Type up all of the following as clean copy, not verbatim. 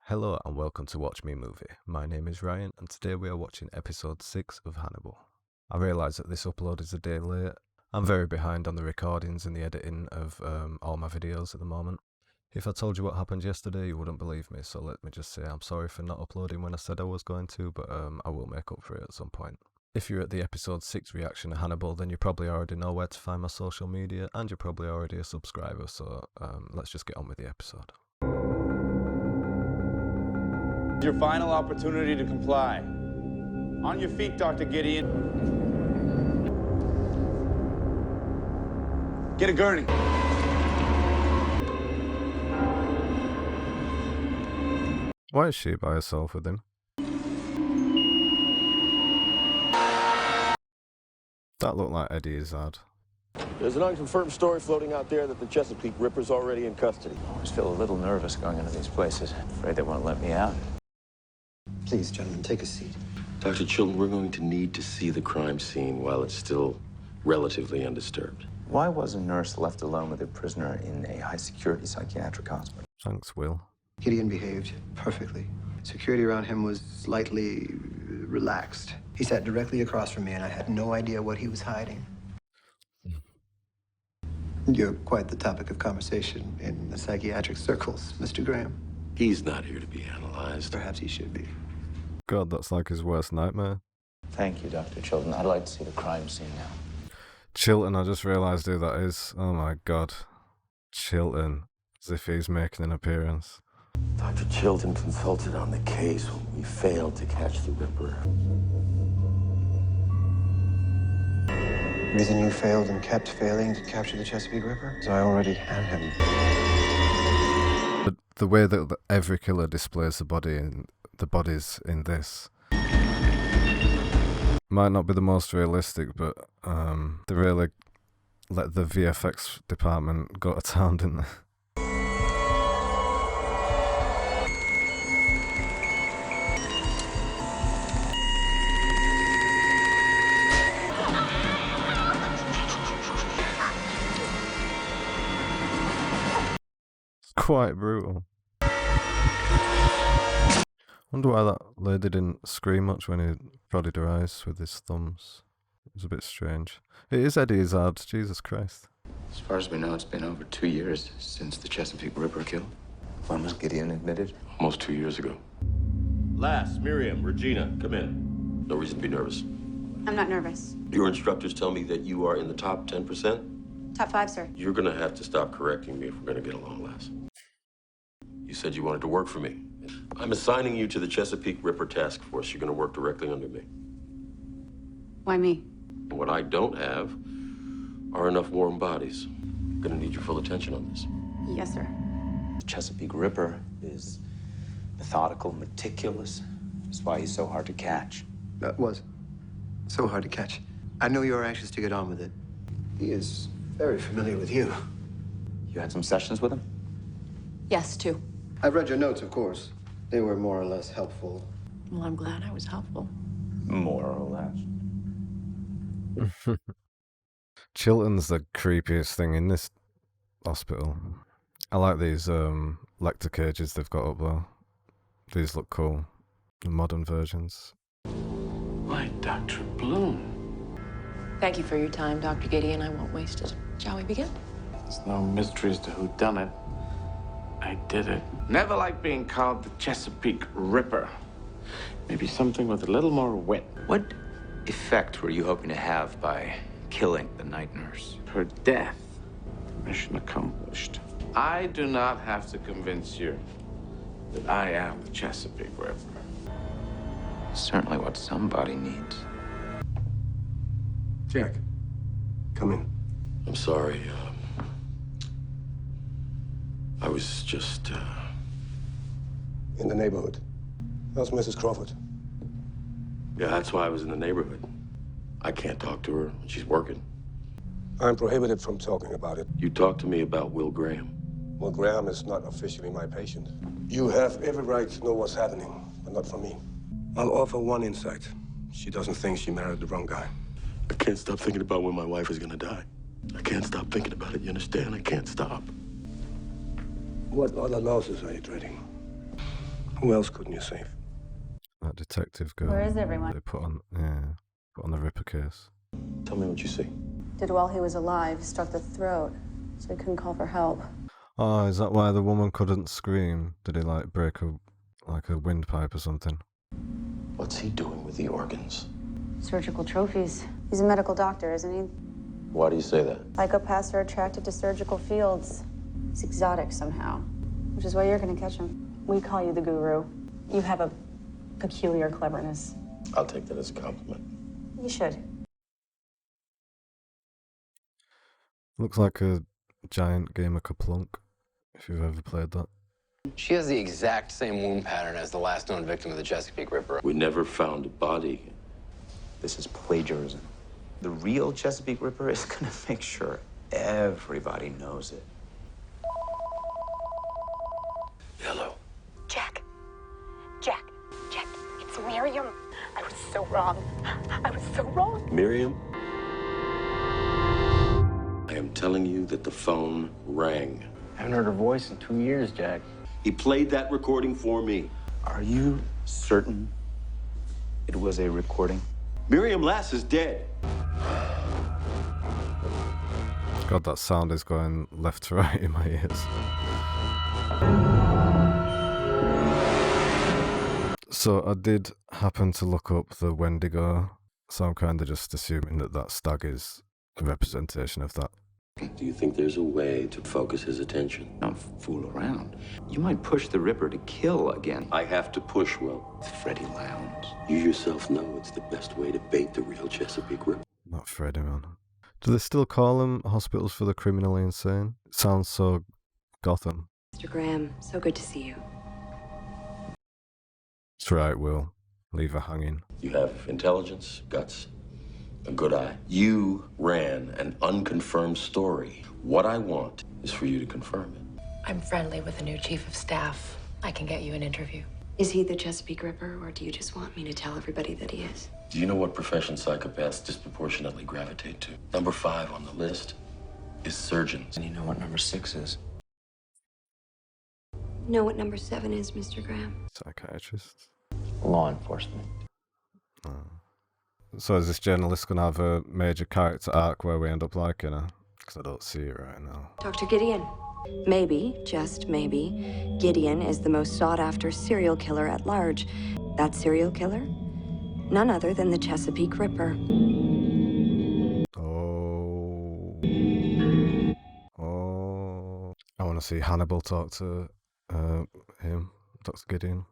Hello and welcome to Watch Me Movie. My name is Ryan and today we are watching episode 6 of Hannibal. I realise that this upload is a day late. I'm very behind on the recordings and the editing of all my videos at the moment. If I told you what happened yesterday you wouldn't believe me, so let me just say I'm sorry for not uploading when I said I was going to, but I will make up for it at some point. If you're at the episode 6 reaction to Hannibal, then you probably already know where to find my social media and you're probably already a subscriber, so let's just get on with the episode. Your final opportunity to comply. On your feet, Dr. Gideon. Get a gurney. Why is she by herself with him? That looked like Eddie Izzard. There's an unconfirmed story floating out there that the Chesapeake Ripper's already in custody. I always feel a little nervous going into these places. Afraid they won't let me out. Please, gentlemen, take a seat. Dr. Chilton, we're going to need to see the crime scene while it's still relatively undisturbed. Why was a nurse left alone with a prisoner in a high-security psychiatric hospital? Thanks, Will. Gideon behaved perfectly. Security around him was slightly relaxed. He sat directly across from me, and I had no idea what he was hiding. You're quite the topic of conversation in the psychiatric circles, Mr. Graham. He's not here to be analyzed. Perhaps he should be. God, that's like his worst nightmare. Thank you, Dr. Chilton. I'd like to see the crime scene now. Chilton, I just realised who that is. Oh my god. Chilton. As if he's making an appearance. Dr. Chilton consulted on the case when we failed to catch the Ripper. Reason you failed and kept failing to capture the Chesapeake Ripper? So I already had him. The way that every killer displays the bodies in this might not be the most realistic, but they really let the VFX department go to town, didn't they? It's quite brutal. Wonder why that lady didn't scream much when he prodded her eyes with his thumbs. It was a bit strange. It is Eddie Izzard, Jesus Christ. As far as we know, it's been over 2 years since the Chesapeake Ripper kill. When was Gideon admitted? Almost 2 years ago. Lass, Miriam, Regina, come in. No reason to be nervous. I'm not nervous. Your instructors tell me that you are in the top 10%. Top 5, sir. You're going to have to stop correcting me if we're going to get along, Lass. You said you wanted to work for me. I'm assigning you to the Chesapeake Ripper Task Force. You're going to work directly under me. Why me? What I don't have are enough warm bodies. I'm going to need your full attention on this. Yes, sir. The Chesapeake Ripper is methodical, meticulous. That's why he's so hard to catch. That was so hard to catch. I know you're anxious to get on with it. He is very familiar with you. You had some sessions with him? Yes, 2. I've read your notes, of course. They were more or less helpful. Well, I'm glad I was helpful. More or less. Chilton's the creepiest thing in this hospital. I like these lector cages they've got up there. These look cool. The modern versions. Why, Dr. Bloom? Thank you for your time, Dr. Gideon. I won't waste it. Shall we begin? There's no mystery as to who done it. I did it. Never liked being called the Chesapeake Ripper. Maybe something with a little more wit. What effect were you hoping to have by killing the night nurse? Her death. Mission accomplished. I do not have to convince you that I am the Chesapeake Ripper. Certainly what somebody needs. Jack, come in. I'm sorry. I was just, In the neighborhood. How's Mrs. Crawford? Yeah, that's why I was in the neighborhood. I can't talk to her. She's working. I'm prohibited from talking about it. You talked to me about Will Graham. Well, Graham is not officially my patient. You have every right to know what's happening, but not from me. I'll offer one insight. She doesn't think she married the wrong guy. I can't stop thinking about when my wife is gonna die. I can't stop thinking about it, you understand? I can't stop. What other losses are you dreading? Who else couldn't you save? That detective girl. Where is everyone? They put on the Ripper case. Tell me what you see. Did while he was alive, struck the throat, so he couldn't call for help. Oh, is that why the woman couldn't scream? Did he like break a windpipe or something? What's he doing with the organs? Surgical trophies. He's a medical doctor, isn't he? Why do you say that? Psychopaths are attracted to surgical fields. He's exotic somehow, which is why you're gonna catch him. We call you the guru. You have a peculiar cleverness. I'll take that as a compliment. You should. Looks like a giant game of Kaplunk, if you've ever played that. She has the exact same wound pattern as the last known victim of the Chesapeake Ripper. We never found a body. This is plagiarism. The real Chesapeake Ripper is gonna make sure everybody knows it. Hello. Jack, it's Miriam. I was so wrong. I was so wrong. Miriam? I am telling you that the phone rang. I haven't heard her voice in 2 years, Jack. He played that recording for me. Are you certain it was a recording? Miriam Lass is dead. God, that sound is going left to right in my ears. So I did happen to look up the Wendigo, so I'm kind of just assuming that stag is a representation of that. Do you think there's a way to focus his attention? Don't fool around. You might push the Ripper to kill again. I have to push, Will. It's Freddie Lowndes. You yourself know it's the best way to bait the real Chesapeake Ripper. Not Freddy, man. Do they still call them hospitals for the criminally insane? It sounds so Gotham. Mr. Graham, so good to see you. That's right, Will. Leave her hanging. You have intelligence, guts, a good eye. You ran an unconfirmed story. What I want is for you to confirm it. I'm friendly with the new chief of staff. I can get you an interview. Is he the Chesapeake Ripper, or do you just want me to tell everybody that he is? Do you know what profession psychopaths disproportionately gravitate to? Number 5 on the list is surgeons. And you know what number 6 is? Know what number 7 is, Mr. Graham? Psychiatrists. Law enforcement. So is this journalist going to have a major character arc where we end up liking her? Because I don't see it right now. Dr. Gideon. Maybe, just maybe, Gideon is the most sought-after serial killer at large. That serial killer? None other than the Chesapeake Ripper. Oh. I want to see Hannibal talk to him, Dr. Gideon.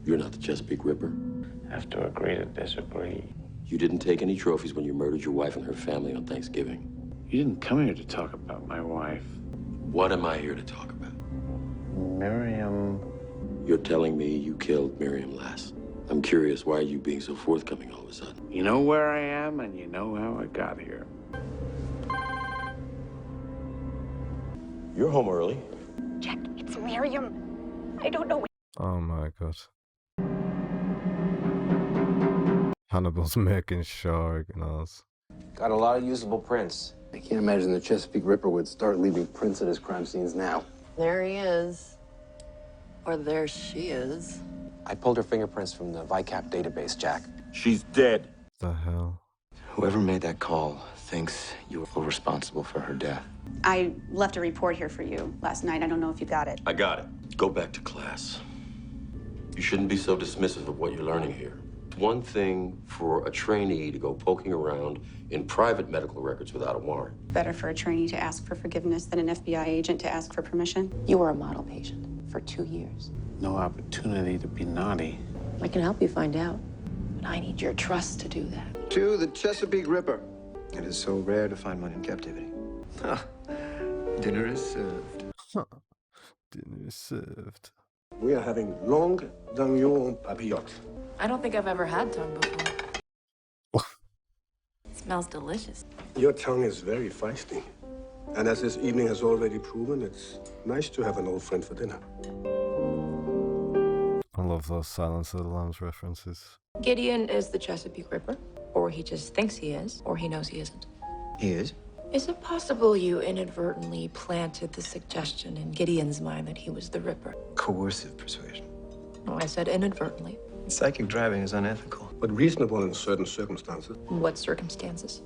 You're not the Chesapeake Ripper. Have to agree to disagree. You didn't take any trophies when you murdered your wife and her family on Thanksgiving. You didn't come here to talk about my wife. What am I here to talk about? Miriam. You're telling me you killed Miriam Lass. I'm curious, why are you being so forthcoming all of a sudden? You know where I am, and you know how I got here. You're home early. Jack, it's Miriam. I don't know. Oh my god. Hannibal's making sure he ignores. Got a lot of usable prints. I can't imagine the Chesapeake Ripper would start leaving prints at his crime scenes now. There he is. Or there she is. I pulled her fingerprints from the VICAP database, Jack. She's dead. The hell? Whoever made that call thinks you were responsible for her death. I left a report here for you last night. I don't know if you got it. I got it. Go back to class. You shouldn't be so dismissive of what you're learning here. It's one thing for a trainee to go poking around in private medical records without a warrant. Better for a trainee to ask for forgiveness than an FBI agent to ask for permission. You were a model patient for 2 years. No opportunity to be naughty. I can help you find out, but I need your trust to do that. To the Chesapeake Ripper. It is so rare to find one in captivity. Dinner is served. Dinner is served. We are having longue d'agneau papillote. I don't think I've ever had tongue before. It smells delicious. Your tongue is very feisty. And as this evening has already proven, it's nice to have an old friend for dinner. I love those Silence of the Lambs references. Gideon is the Chesapeake Ripper, or he just thinks he is, or he knows he isn't. He is? Is it possible you inadvertently planted the suggestion in Gideon's mind that he was the Ripper? Coercive persuasion. No, I said inadvertently. Psychic driving is unethical. But reasonable in certain circumstances, What circumstances?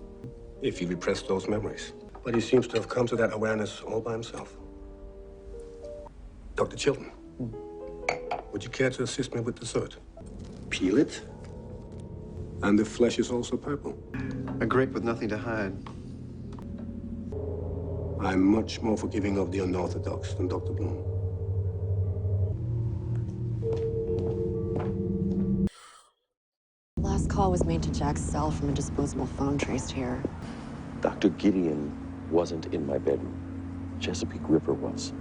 if he repressed those memories. But he seems to have come to that awareness all by himself. Dr. Chilton, would you care to assist me with dessert? Peel it. And the flesh is also purple. A grape with nothing to hide. I'm much more forgiving of the unorthodox than Dr. Bloom. Last call was made to Jack's cell from a disposable phone traced here. Dr. Gideon wasn't in my bedroom. Chesapeake Ripper was.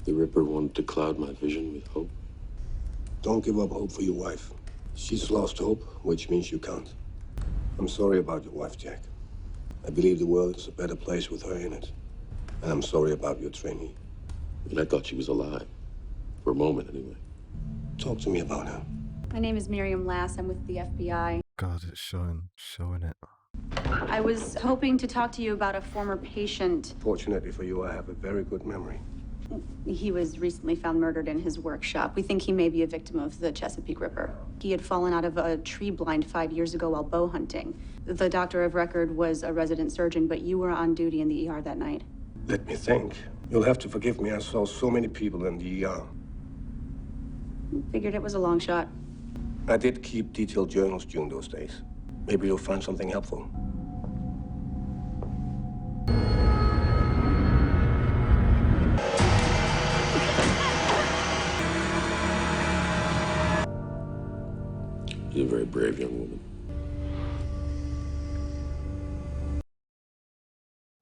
The Ripper wanted to cloud my vision with hope. Don't give up hope for your wife. She's lost hope, which means you can't. I'm sorry about your wife, Jack. I believe the world is a better place with her in it. And I'm sorry about your trainee. And I thought she was alive. For a moment, anyway. Talk to me about her. My name is Miriam Lass. I'm with the FBI. God, it's showing it. I was hoping to talk to you about a former patient. Fortunately for you, I have a very good memory. He was recently found murdered in his workshop. We think he may be a victim of the Chesapeake Ripper. He had fallen out of a tree blind 5 years ago while bow hunting. The doctor of record was a resident surgeon, but you were on duty in the ER that night. Let me think. You'll have to forgive me. I saw so many people in the ER. Figured it was a long shot. I did keep detailed journals during those days. Maybe you'll find something helpful. You're a very brave young woman.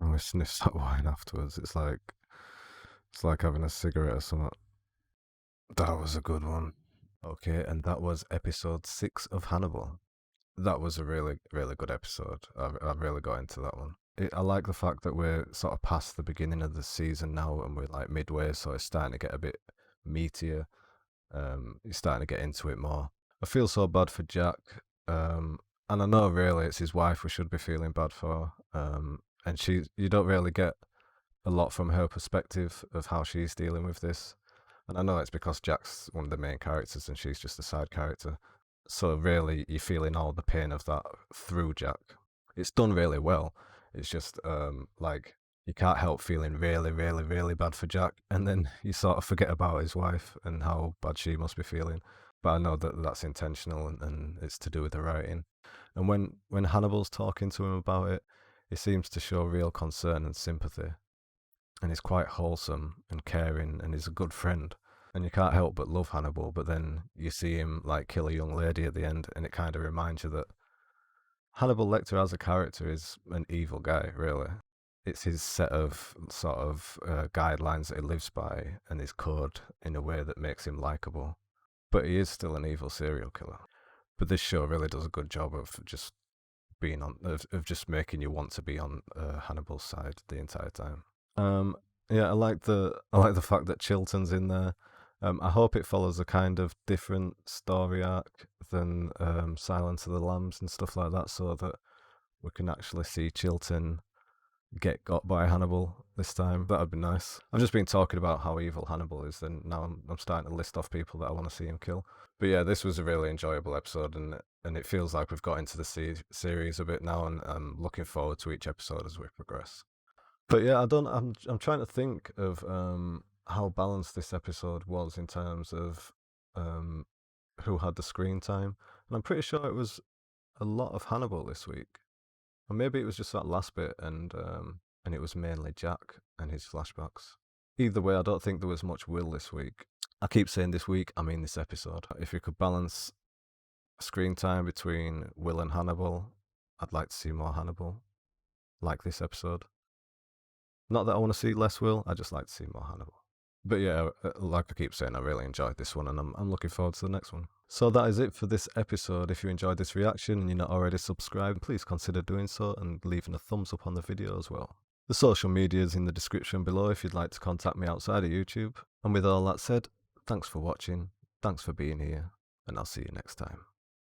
And we sniffed that wine afterwards. It's like having a cigarette or something. That was a good one. Okay, and that was episode 6 of Hannibal. That was a really, really good episode. I really got into that one. I like the fact that we're sort of past the beginning of the season now and we're like midway, so it's starting to get a bit meatier. You're starting to get into it more. I feel so bad for Jack. And I know really it's his wife we should be feeling bad for. And you don't really get a lot from her perspective of how she's dealing with this. And I know it's because Jack's one of the main characters and she's just a side character. So really, you're feeling all the pain of that through Jack. It's done really well. It's just like you can't help feeling really, really, really bad for Jack, and then you sort of forget about his wife and how bad she must be feeling. But I know that that's intentional and it's to do with the writing. And when Hannibal's talking to him about it, he seems to show real concern and sympathy, and he's quite wholesome and caring, and he's a good friend. And you can't help but love Hannibal, but then you see him like kill a young lady at the end, and it kind of reminds you that Hannibal Lecter as a character is an evil guy, really. It's his set of sort of guidelines that he lives by and his code in a way that makes him likable. But he is still an evil serial killer. But this show really does a good job of just being of just making you want to be on Hannibal's side the entire time. Yeah, I like the fact that Chilton's in there. I hope it follows a kind of different story arc than Silence of the Lambs and stuff like that, so that we can actually see Chilton get got by Hannibal this time. That'd be nice. I've just been talking about how evil Hannibal is, and now I'm starting to list off people that I want to see him kill. But yeah, this was a really enjoyable episode, and it feels like we've got into the series a bit now, and I'm looking forward to each episode as we progress. But yeah, I'm trying to think of how balanced this episode was in terms of who had the screen time, and I'm pretty sure it was a lot of Hannibal this week, or maybe it was just that last bit, and it was mainly Jack and his flashbacks. Either way, I don't think there was much Will this week. I keep saying this week, I mean this episode. If you could balance screen time between Will and Hannibal, I'd like to see more Hannibal, like this episode. Not that I want to see less Will, I just like to see more Hannibal. But yeah, like I keep saying, I really enjoyed this one, and I'm looking forward to the next one. So that is it for this episode. If you enjoyed this reaction and you're not already subscribed, please consider doing so and leaving a thumbs up on the video as well. The social media is in the description below if you'd like to contact me outside of YouTube. And with all that said, thanks for watching, thanks for being here, and I'll see you next time.